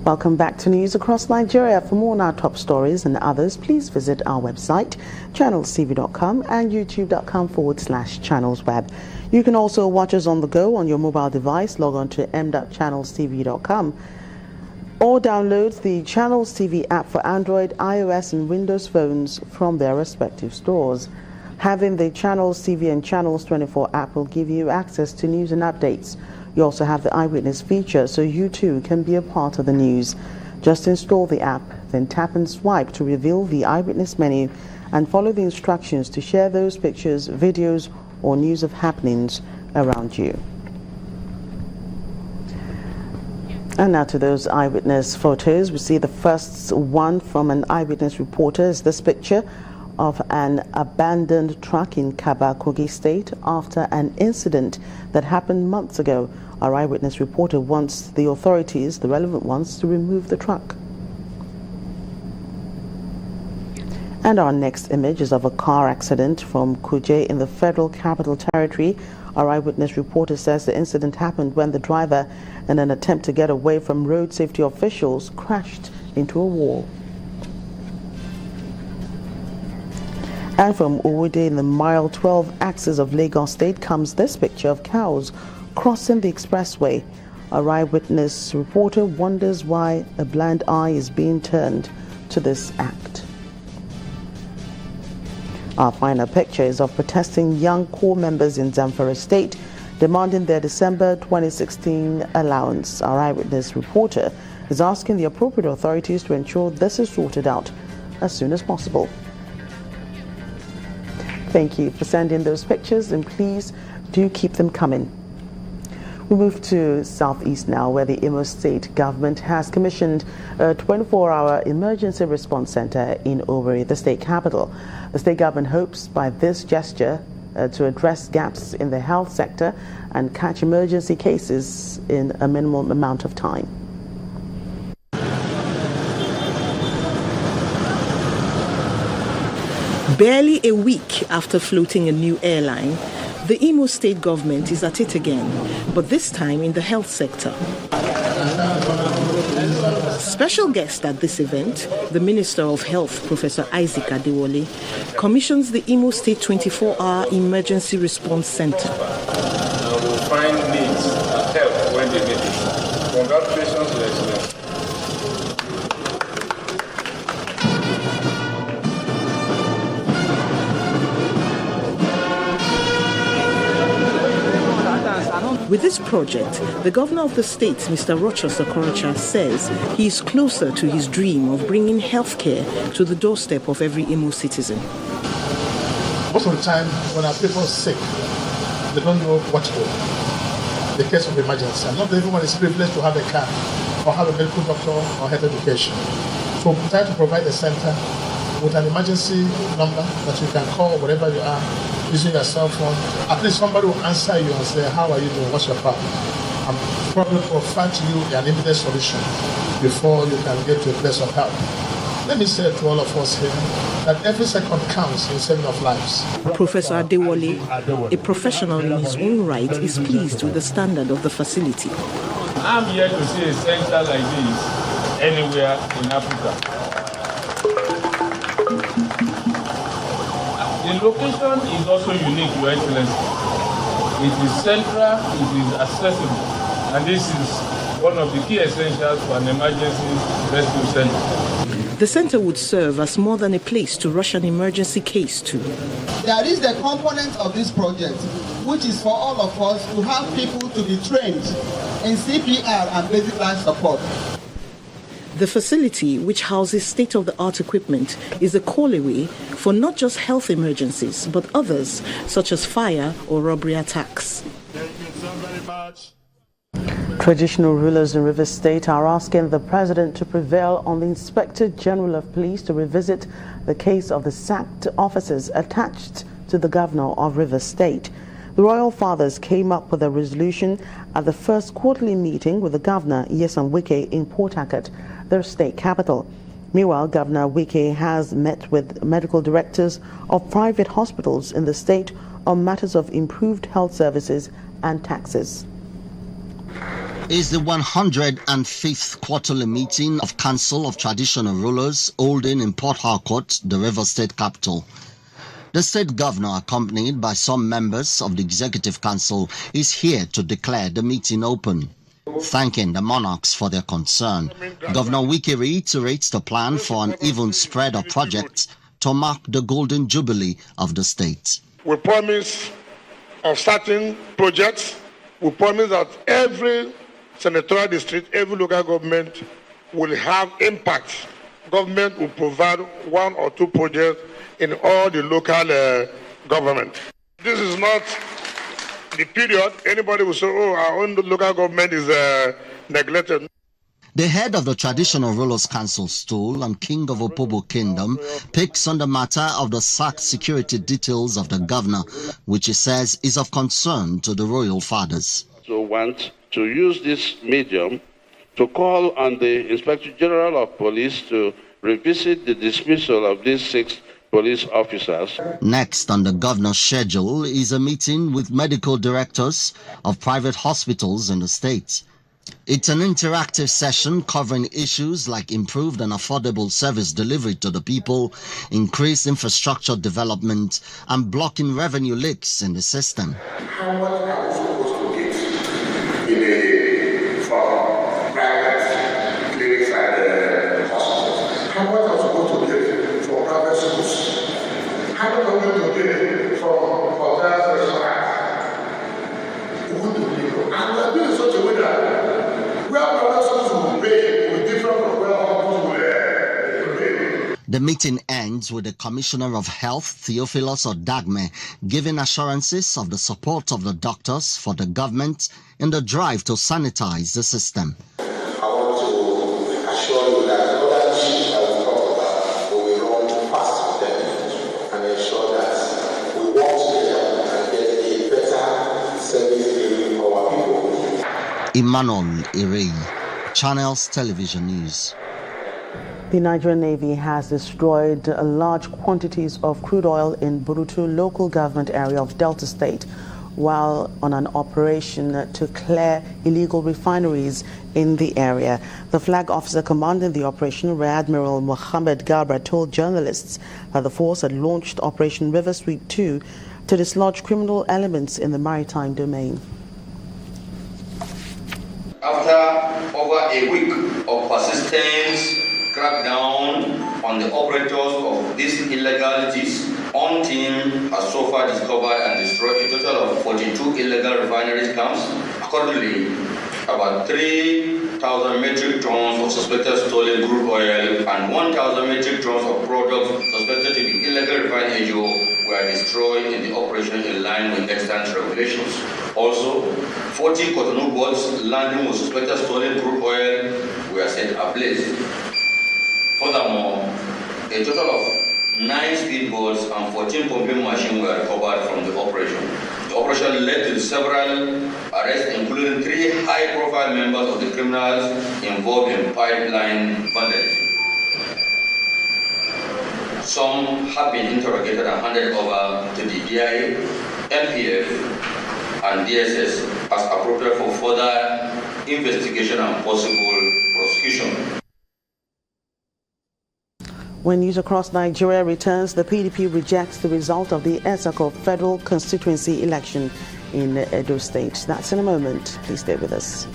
Welcome back to News Across Nigeria. For more on our top stories and others, please visit our website, channelstv.com and youtube.com/channelsweb. You can also watch us on the go on your mobile device. Log on to m.channelstv.com or download the Channels TV app for Android, iOS and Windows phones from their respective stores. Having the Channels TV and Channels 24 app will give you access to news and updates. You also have the Eyewitness feature, so you too can be a part of the news. Just install the app, then tap and swipe to reveal the Eyewitness menu and follow the instructions to share those pictures, videos, or news of happenings around you. And now to those eyewitness photos. We see the first one from an eyewitness reporter is this picture of an abandoned truck in Kaba, Kogi State after an incident that happened months ago. Our eyewitness reporter wants the authorities, the relevant ones, to remove the truck. And our next image is of a car accident from Kuje in the Federal Capital Territory. Our eyewitness reporter says the incident happened when the driver, in an attempt to get away from road safety officials, crashed into a wall. And from Owode in the mile 12 axis of Lagos State comes this picture of cows crossing the expressway. Our eyewitness reporter wonders why a blind eye is being turned to this act. Our final picture is of protesting young corps members in Zamfara State demanding their December 2016 allowance. Our eyewitness reporter is asking the appropriate authorities to ensure this is sorted out as soon as possible. Thank you for sending those pictures, and please do keep them coming. We move to Southeast now, where the Imo State government has commissioned a 24-hour emergency response center in Owerri, the state capital. The state government hopes by this gesture to address gaps in the health sector and catch emergency cases in a minimum amount of time. Barely a week after floating a new airline, the Imo State government is at it again, but this time in the health sector. Special guest at this event, the Minister of Health, Professor Isaac Adewale, commissions the Imo State 24-hour Emergency Response Center. We'll find needs and help when they need it. Congratulations to Excellency. With this project, the governor of the state, Mr. Rochas Okorocha, says he is closer to his dream of bringing healthcare to the doorstep of every Imo citizen. Most of the time, when our people are sick, they don't know what to do. The case of emergency, and not everyone is privileged to have a car or have a medical doctor or health education. So we try to provide a center with an emergency number that you can call wherever you are, using your cell phone. At least somebody will answer you and say, how are you doing? What's your problem? And probably provide to you an immediate solution before you can get to a place of help. Let me say to all of us here that every second counts in saving of lives. Professor Adewale, a professional in his own right, is pleased with the standard of the facility. I'm here to see a center like this anywhere in Africa. The location is also unique, Your Excellency. It is central, it is accessible, and this is one of the key essentials for an emergency rescue center. The center would serve as more than a place to rush an emergency case to. There is the component of this project, which is for all of us to have people to be trained in CPR and basic life support. The facility, which houses state-of-the-art equipment, is a call-away for not just health emergencies, but others, such as fire or robbery attacks. Thank you so very much. Traditional rulers in Rivers State are asking the president to prevail on the Inspector General of Police to revisit the case of the sacked officers attached to the governor of Rivers State. The Royal Fathers came up with a resolution at the first quarterly meeting with the governor, Nyesom Wike, in Port Harcourt, their state capital. Meanwhile, Governor Wike has met with medical directors of private hospitals in the state on matters of improved health services and taxes. is the 105th quarterly meeting of Council of Traditional Rulers holding in Port Harcourt, the Rivers State capital. The state governor, accompanied by some members of the Executive Council, is here to declare the meeting open. Thanking the monarchs for their concern, Governor Wike reiterates the plan for an even spread of projects to mark the golden jubilee of the state. We promise of certain projects. We promise that every senatorial district, every local government will have impact. Government will provide 1 or 2 projects in all the local government. This is not the period anybody will say, oh, our own local government is neglected. The head of the Traditional Rulers Council stool and King of Opobo Kingdom picks on the matter of the SAC security details of the governor, which he says is of concern to the royal fathers. So want to use this medium to call on the Inspector General of Police to revisit the dismissal of these 6 police officers. Next on the governor's schedule is a meeting with medical directors of private hospitals in the state. It's an interactive session covering issues like improved and affordable service delivery to the people, increased infrastructure development, and blocking revenue leaks in the system. How much are we supposed to get from private clinics and hospitals? How much are we supposed to get from private schools? How much are we going to get from hotels, restaurants? Who do we know? And we are doing in such a way that the meeting ends with the Commissioner of Health, Theophilus Odagme, giving assurances of the support of the doctors for the government in the drive to sanitize the system. I want to assure you that other issues that we talk about, we will run fast with them and ensure that we work together and get a better service to our people. Emmanuel Irei, Channels Television News. The Nigerian Navy has destroyed large quantities of crude oil in Burutu local government area of Delta State while on an operation to clear illegal refineries in the area. The flag officer commanding the operation, Rear Admiral Mohammed Gabra, told journalists that the force had launched Operation River Sweep 2 to dislodge criminal elements in the maritime domain. After over a week of persistent crackdown on the operators of these illegalities, our team has so far discovered and destroyed a total of 42 illegal refineries camps. Accordingly, about 3,000 metric tons of suspected stolen crude oil and 1,000 metric tons of products suspected to be illegal refined AGO were destroyed in the operation in line with extant regulations. Also, 40 Cotonou boats landing with suspected stolen crude oil were set ablaze. Furthermore, a total of 9 speedboats and 14 pumping machines were recovered from the operation. The operation led to several arrests, including 3 high-profile members of the criminals involved in pipeline vandalism. Some have been interrogated and handed over to the DIA, NPF, and DSS as appropriate for further investigation and possible prosecution. When news across Nigeria returns, the PDP rejects the result of the Esako federal constituency election in Edo State. That's in a moment. Please stay with us.